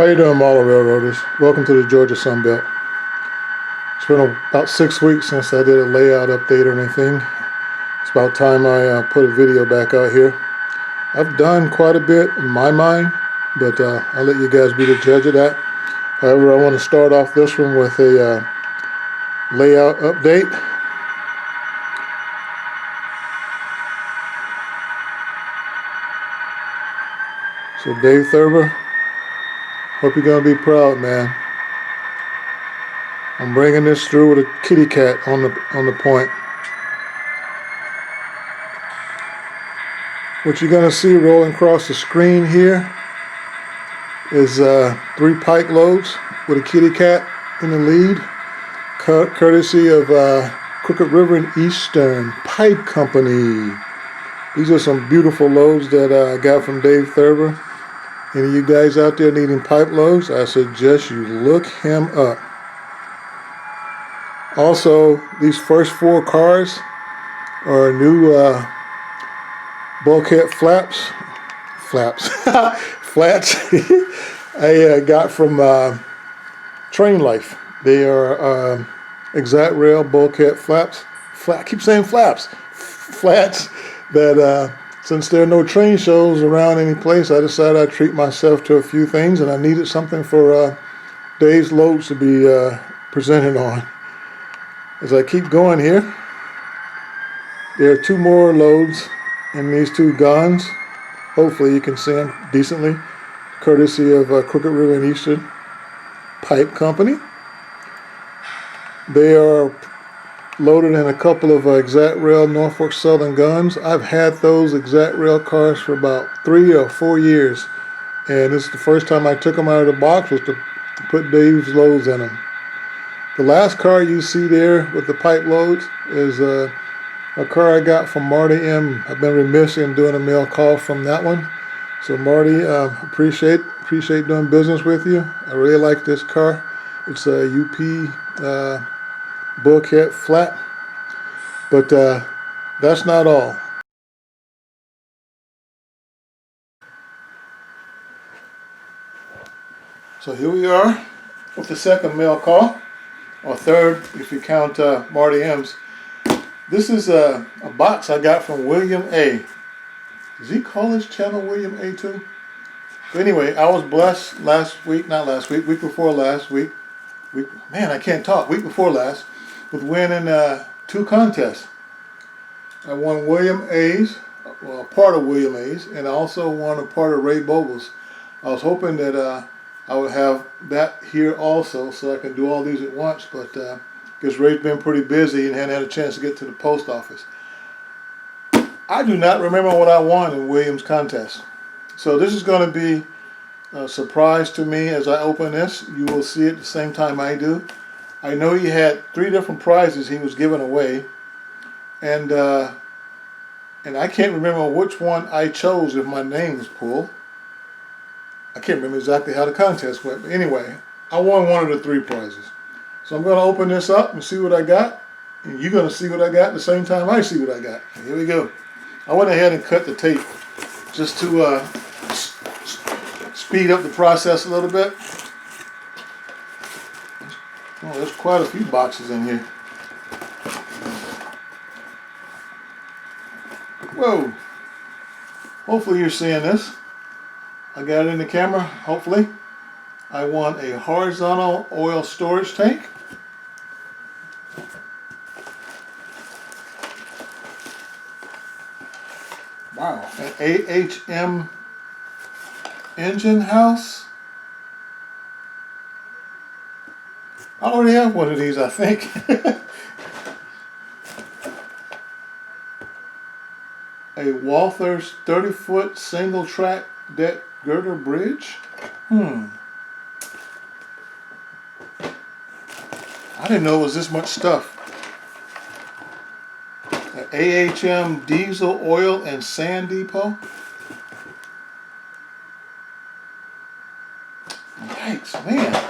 How you doing, model railroaders? Welcome to the Georgia Sun Belt. It's been about 6 weeks since I did a layout update or anything. It's about time I put a video back out here. I've done quite a bit in my mind, but I'll let you guys be the judge of that. However, I want to start off this one with a layout update. So Dave Thurber, hope you're going to be proud, man. I'm bringing this through with a kitty cat on the point. What you're going to see rolling across the screen here is 3 pike loads with a kitty cat in the lead, courtesy of Crooked River and Eastern Pipe Company. These are some beautiful loads that I got from Dave Thurber. Any of you guys out there needing pipe loads, I suggest you look him up. Also, these first 4 cars are new bulkhead flats I got from Train Life. They are exact rail bulkhead flaps. I keep saying flaps. Flats that since there are no train shows around any place, I decided I'd treat myself to a few things, and I needed something for Dave's loads to be presented on. As I keep going here, there are 2 more loads in these 2 guns. Hopefully you can see them decently, courtesy of Crooked River and Eastern Pipe Company. They are loaded in a couple of exact rail Norfolk Southern guns. I've had those exact rail cars for about 3 or 4 years, and this is the first time I took them out of the box was to put Dave's loads in them. The last car you see there with the pipe loads is a car I got from Marty M. I've been remiss in doing a mail call from that one. So Marty, appreciate doing business with you. I really like this car. It's a UP bulkhead flat. But that's not all. So here we are with the second mail call, or third if you count Marty M's. This is a box I got from William A. Does he call his channel William A too? But anyway, I was blessed week before last, week before last, with winning 2 contests. I won William A's, well, part of William A's, and I also won a part of Ray Bogle's. I was hoping that I would have that here also, so I can do all these at once, but because Ray's been pretty busy and hadn't had a chance to get to the post office. I do not remember what I won in William's contest. So this is going to be a surprise to me as I open this. You will see it the same time I do. I know he had 3 different prizes he was giving away, and I can't remember which one I chose if my name was pulled. I can't remember exactly how the contest went, but anyway, I won one of the 3 prizes. So I'm going to open this up and see what I got, and you're going to see what I got at the same time I see what I got. Here we go. I went ahead and cut the tape just to speed up the process a little bit. Oh, there's quite a few boxes in here. Whoa. Hopefully you're seeing this. I got it in the camera, hopefully. I won a horizontal oil storage tank. Wow. An AHM engine house. I already have one of these, I think. A Walther's 30-foot single track deck girder bridge. I didn't know it was this much stuff. An AHM diesel oil and sand depot. Yikes, man.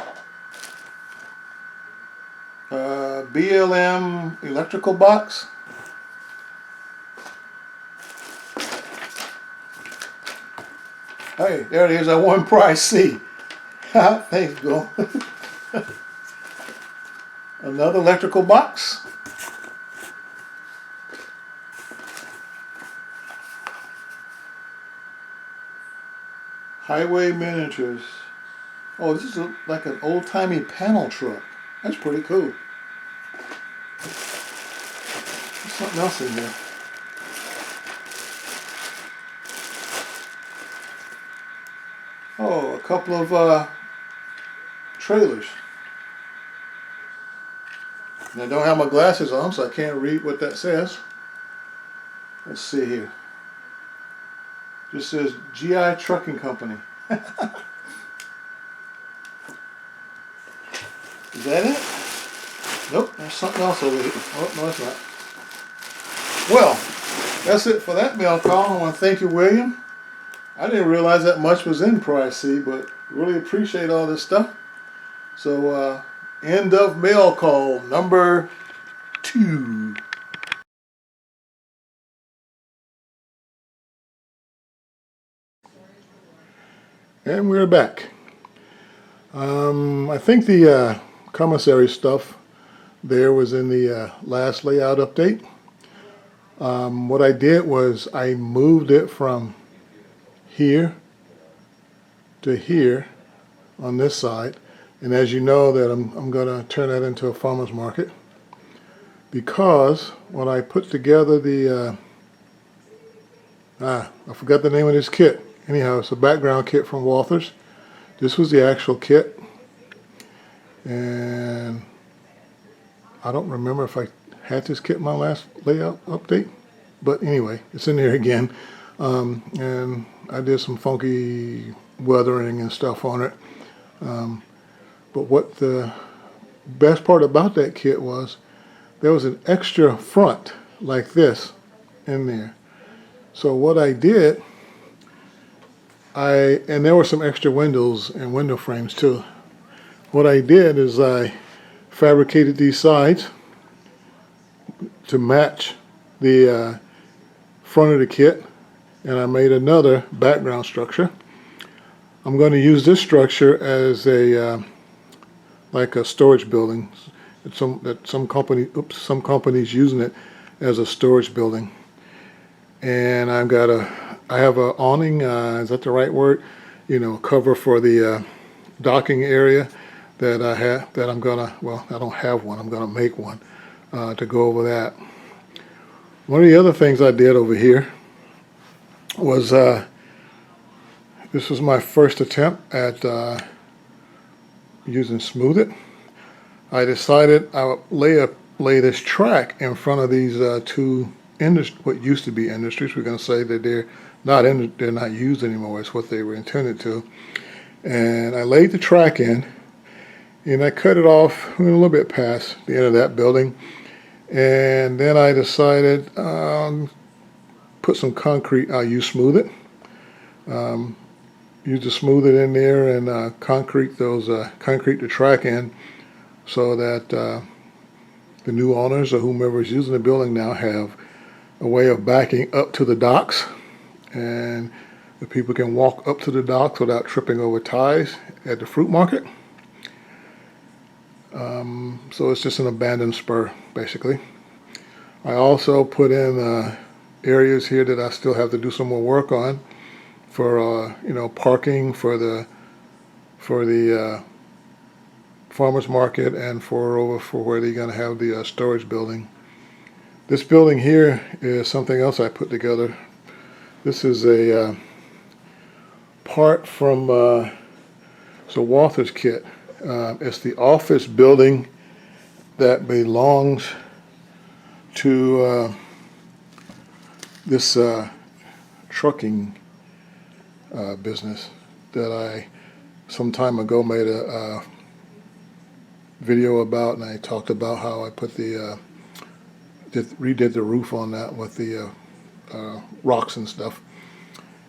BLM electrical box. Hey, there it is. I won prize C. Thanks, Bill. Another electrical box. Highway Miniatures. Oh, this is like an old-timey panel truck. That's pretty cool. There's something else in here. Oh, a couple of trailers. And I don't have my glasses on, so I can't read what that says. Let's see here. Just says GI Trucking Company. Is that it? Nope, there's something else over here. Oh, no, it's not. Well, that's it for that mail call. I want to thank you, William. I didn't realize that much was in Privacy, but really appreciate all this stuff. So, end of mail call number 2. And we're back. I think the commissary stuff there was in the last layout update. What I did was I moved it from here to here on this side, and as you know that I'm going to turn that into a farmer's market, because when I put together the I forgot the name of this kit. Anyhow, it's a background kit from Walthers. This was the actual kit, and I don't remember if I had this kit in my last layout update, but anyway, it's in there again. And I did some funky weathering and stuff on it. But what the best part about that kit was, there was an extra front like this in there. So what I did, and there were some extra windows and window frames too. What I did is I fabricated these sides to match the front of the kit, and I made another background structure. I'm going to use this structure as a like a storage building. Some companies using it as a storage building. And I have a awning. Is that the right word? Cover for the docking area that I have. That I'm gonna. Well, I don't have one. I'm gonna make one to go over that. One of the other things I did over here was this was my first attempt at using Smooth It. I decided I would lay this track in front of these two what used to be industries. We're going to say that they're not used anymore. It's what they were intended to. And I laid the track in, and I cut it off a little bit past the end of that building. And then I decided put some concrete. I'll use Smooth It. Use the Smooth It in there and concrete the track in, so that the new owners or whomever is using the building now have a way of backing up to the docks, and the people can walk up to the docks without tripping over ties at the fruit market. So it's just an abandoned spur, basically. I also put in areas here that I still have to do some more work on for parking for the farmers market, and for where they're going to have the storage building. This building here is something else I put together. This is a part from it's a Walthers kit. It's the office building that belongs to this trucking business that I some time ago made a video about, and I talked about how I put the redid the roof on that with the rocks and stuff.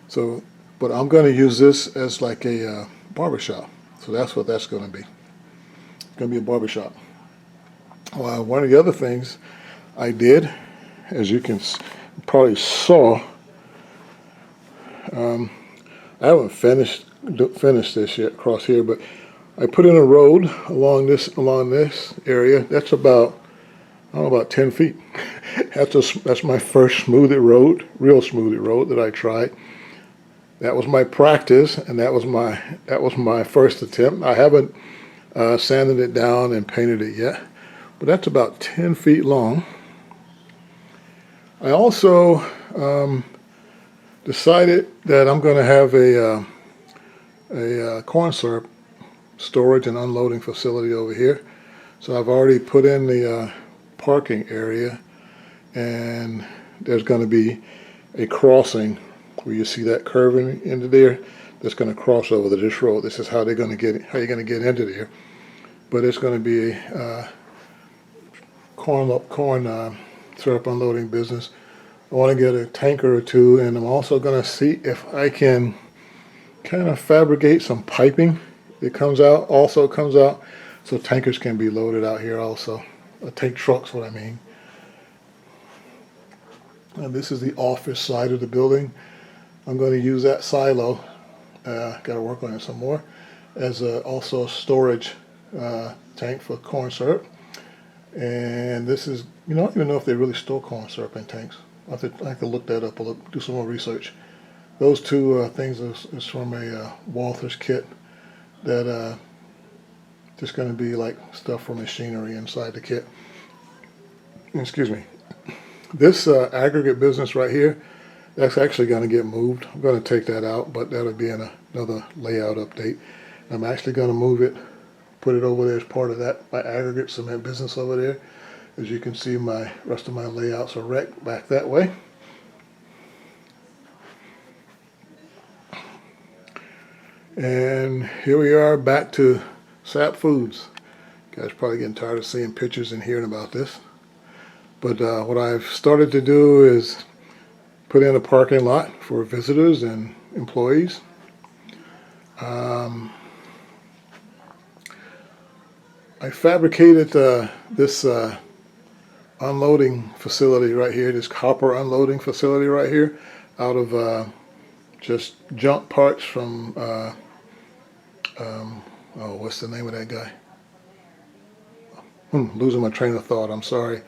So, but I'm going to use this as like a barbershop. So that's what that's going to be. It's going to be a barbershop. Well, one of the other things I did, as you can probably saw, I I haven't finished this yet across here, but I put in a road along this area. That's about, I don't know, about 10 feet. That's my first real smoothie road that I tried. That was my practice, and that was my first attempt. I haven't sanded it down and painted it yet, but that's about 10 feet long. I also decided that I'm going to have a corn syrup storage and unloading facility over here. So I've already put in the parking area, and there's going to be a crossing where you see that curving into there. That's going to cross over to this road. This is how you're going to get into there. But it's going to be a corn syrup unloading business. I want to get a tanker or two, and I'm also going to see if I can kind of fabricate some piping that comes out, so tankers can be loaded out here also. Tank trucks, what I mean. And this is the office side of the building. I'm going to use that silo, got to work on it some more, as also a storage tank for corn syrup. And this is, I don't even know if they really store corn syrup in tanks. I have to look that up, or do some more research. Those two things is from a Walther's kit that just going to be like stuff for machinery inside the kit. Excuse me. This aggregate business right here, that's actually going to get moved. I'm going to take that out, but that'll be in another layout update. I'm actually going to move it, put it over there as part of my aggregate cement business over there. As you can see, my rest of my layouts are wrecked back that way. And here we are back to Sap Foods. You guys probably getting tired of seeing pictures and hearing about this. But what I've started to do is put in a parking lot for visitors and employees. I fabricated this unloading facility right here, this copper unloading facility right here, out of just junk parts from, what's the name of that guy? Losing my train of thought, I'm sorry.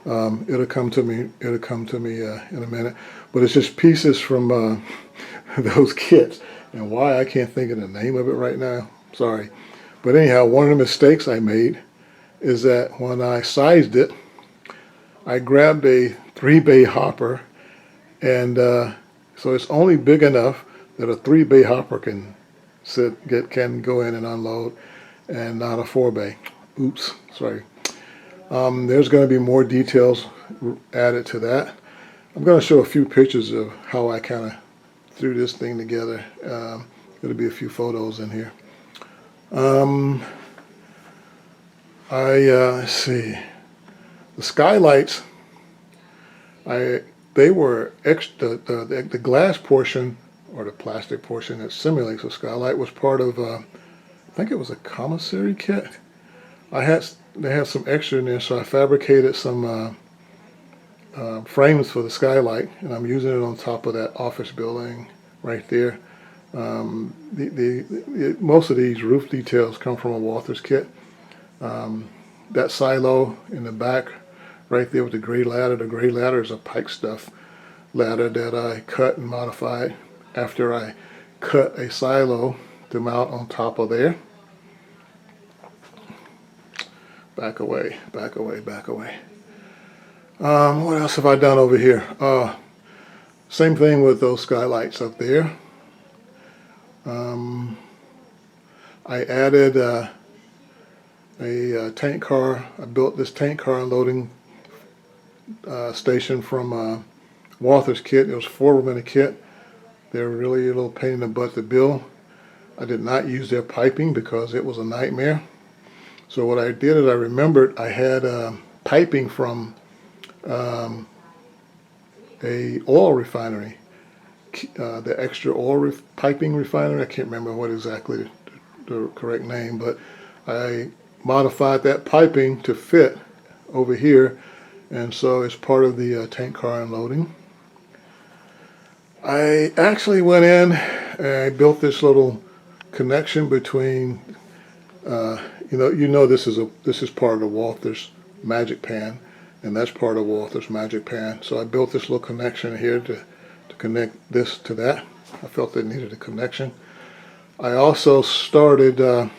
It'll come to me in a minute. But it's just pieces from those kits. And why I can't think of the name of it right now, sorry. But anyhow, one of the mistakes I made is that when I sized it, I grabbed a 3-bay hopper, and so it's only big enough that a 3-bay hopper can go in and unload, and not a 4-bay. Oops, sorry. There's going to be more details added to that. I'm going to show a few pictures of how I kind of threw this thing together. There'll be a few photos in here. Let's see. The skylights, they were extra. The glass portion, or the plastic portion that simulates a skylight, was part of I think it was a commissary kit. They had some extra in there, so I fabricated some frames for the skylight, and I'm using it on top of that office building right there. Most of these roof details come from a Walther's kit. That silo in the back right there with the gray ladder is a pike stuff ladder that I cut and modified after I cut a silo to mount on top of there. Back away, back away, back away. What else have I done over here? Same thing with those skylights up there. I added a tank car. I built this tank car unloading station from Walther's kit. It was 4 of them in a kit. They're really a little pain in the butt to build. I did not use their piping because it was a nightmare. So what I did is I remembered I had piping from a oil refinery, the extra oil piping refinery. I can't remember what exactly the correct name, but I modified that piping to fit over here, and so it's part of the tank car unloading. I actually went in I built this little connection between, this is part of the Walther's Magic Pan, and that's part of Walther's Magic Pan. So I built this little connection here to connect this to that. I felt it needed a connection. I also started,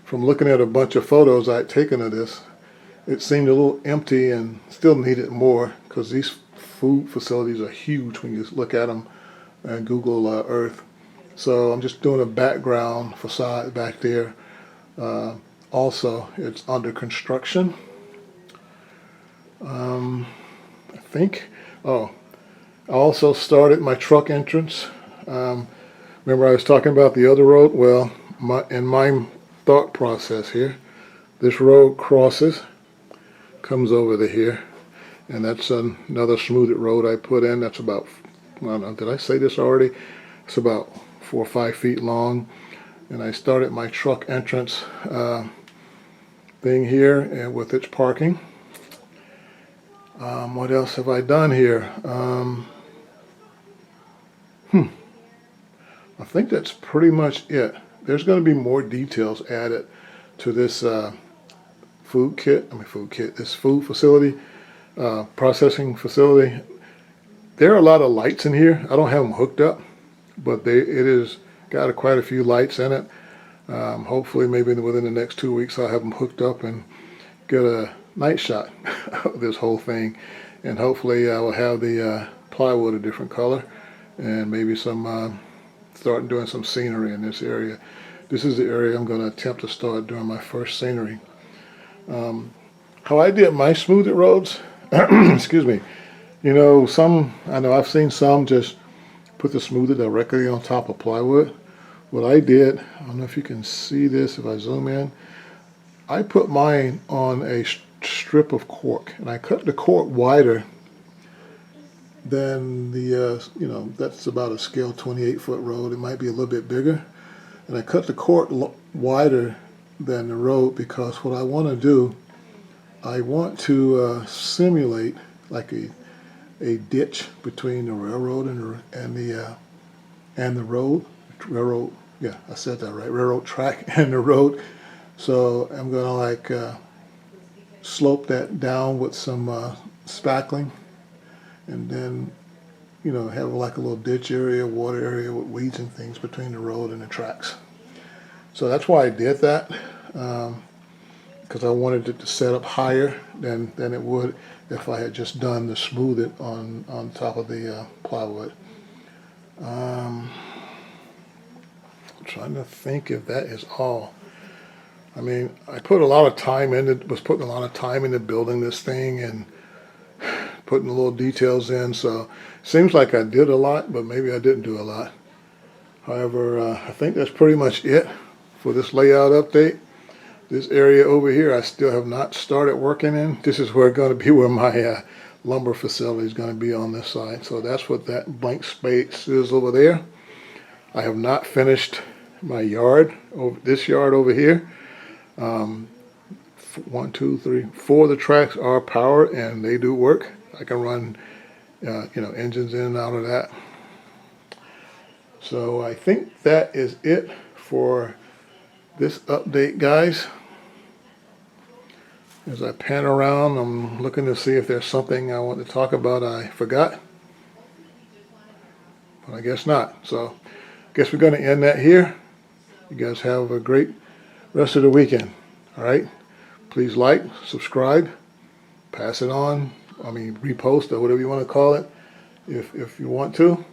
from looking at a bunch of photos I had taken of this, it seemed a little empty and still needed more, because these food facilities are huge when you look at them and Google Earth. So I'm just doing a background facade back there. Also, it's under construction. I also started my truck entrance. Remember I was talking about the other road? Well, in my thought process here, this road crosses, comes over to here, and that's another smoothed road I put in. That's about, I don't know, did I say this already? It's about 4 or 5 feet long. And I started my truck entrance thing here, and with its parking. What else have I done here? I think that's pretty much it. There's going to be more details added to this this food facility, processing facility. There are a lot of lights in here. I don't have them hooked up, but it is got quite a few lights in it. Hopefully maybe within the next 2 weeks I'll have them hooked up and get a night shot of this whole thing. And hopefully I will have the plywood a different color, and maybe some start doing some scenery in this area. This is the area I'm going to attempt to start doing my first scenery. How I did my smoothed roads, excuse me, I know I've seen some just put the smoother directly on top of plywood. What I did, I don't know if you can see this if I zoom in, I put mine on a strip of cork, and I cut the cork wider than the, that's about a scale 28-foot road. It might be a little bit bigger. And I cut the cork wider than the road because what I want to do, I want to simulate like a ditch between the railroad and the road. Yeah, I said that right. Railroad track and the road. So I'm going to like slope that down with some spackling, and then have like a little ditch area, water area with weeds and things between the road and the tracks. So that's why I did that, because I wanted it to set up higher than it would if I had just done the smooth it on top of the plywood. I'm trying to think if that is all. I mean, I put a lot of time into building this thing and putting the little details in, so it seems like I did a lot, but maybe I didn't do a lot. However, I think that's pretty much it for this layout update. This area over here I still have not started working in. This is where my lumber facility is going to be on this side. So that's what that blank space is over there. I have not finished my yard, this yard over here. 1, 2, 3, 4 of the tracks are powered and they do work. I can run engines in and out of that. So I think that is it for this update, guys. As I pan around, I'm looking to see if there's something I want to talk about I forgot, but I guess not. So I guess we're going to end that here. You guys have a great rest of the weekend. All right, please like, subscribe, pass it on, repost or whatever you want to call it if you want to.